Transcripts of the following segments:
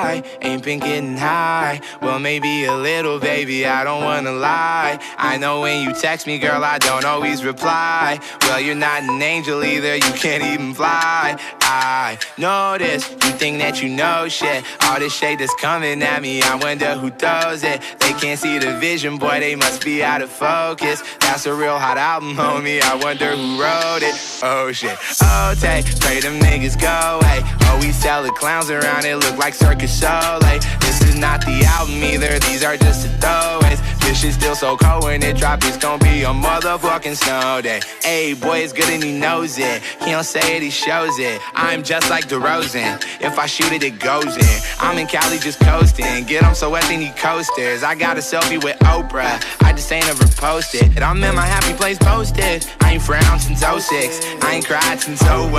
lie, ain't been getting high. Well, maybe a little, baby, I don't wanna lie. I know when you text me, girl, I don't always reply. Well, you're not an angel either, you can't even fly. I know this, you think that you know shit. All this shade that's coming at me, I wonder who throws it. They can't see the vision, boy, they must be out of focus. That's a real hot album, homie, I wonder who wrote it. Oh shit, oh take, pray them niggas go away. Oh, we sell the clowns around, it look like Circus Soleil. This is not the album either, these are just the throwaways. This shit's still so cold when it drop, it's gon' be a motherfucking snow day. Ayy, boy, it's good and he knows it. He don't say it, he shows it. I'm just like DeRozan, if I shoot it, it goes in. I'm in Cali just coasting, get him so wet then he coasters. I got a selfie with Oprah, I just ain't ever posted. And I'm in my happy place posted. I ain't frowned since 06, I ain't cried since 01.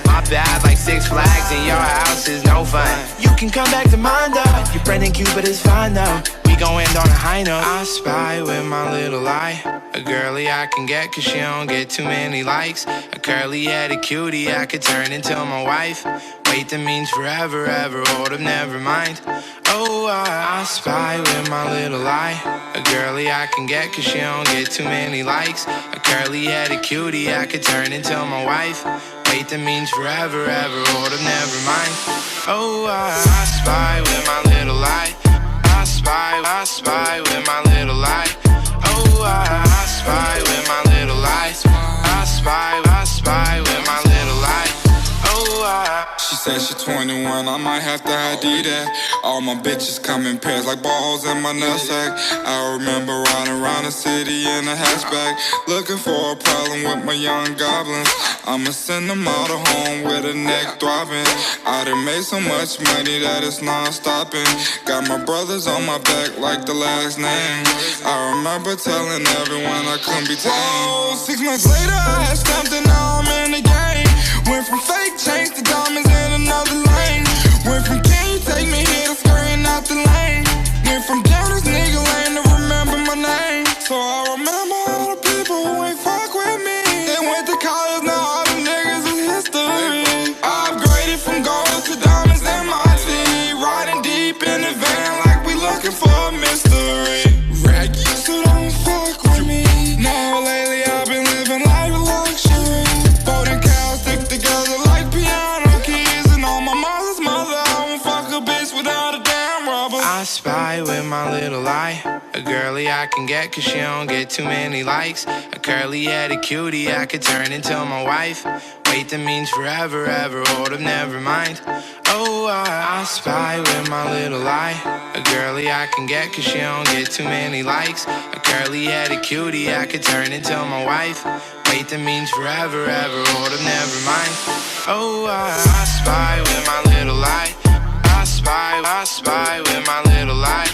My bad like Six Flags and your house is no fun. You can come back to mine though, you're Brendan Cupid is fine though. We gon' end on a high note. I spy with my little eye, a girly I can get cause she don't get too many likes. A curly-headed cutie I could turn into my wife. Wait, that means forever, ever, hold up, never mind. Oh, I spy with my little eye, a girly I can get cause she don't get too many likes. A curly-headed cutie I could turn into my wife. Wait, that means forever, ever, hold up, never mind. Oh, I spy with my little eye, I spy with my little eye. Oh, I spy with my little eye, I spy with my little eye. She said she 21, I might have to ID that. All my bitches come in pairs like balls in my nutsack. I remember riding around the city in a hatchback, looking for a problem with my young goblins. I'ma send them all to home with a neck throbbing. I done made so much money that it's non-stopping. Got my brothers on my back like the last name. I remember telling everyone I couldn't be tamed. Whoa, 6 months later I had stamped and now I'm in the game. Went from fake chains to diamonds in another lane. Went from can you take me here to scurrying out the lane. Went from down this nigga lane to remember my name. So I remember all the people who ain't fuck with me. They went to college, now all the niggas is history. I upgraded from gold to diamonds in my city. Riding deep in the van like we looking for a mystery. Raggy, so don't fuck with me. Now lately I've been living life with luxury. Boating cows stick together like piano keys. And on my mother's mother, I won't fuck a bitch without a damn rubber. I spy with my little eye, a girly I can get cause she don't get too many likes. A curly-headed cutie I could turn into my wife. Wait, that means forever, ever, hold up, never mind. Oh, I spy with my little eye, a girly I can get cause she don't get too many likes. A curly-headed cutie I could turn into my wife. Wait, that means forever, ever, hold up, never mind. Oh, I spy with my little eye, I spy with my little eye.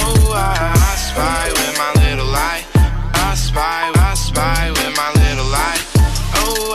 Oh, I spy with my little eye, I spy with my little eye. Oh,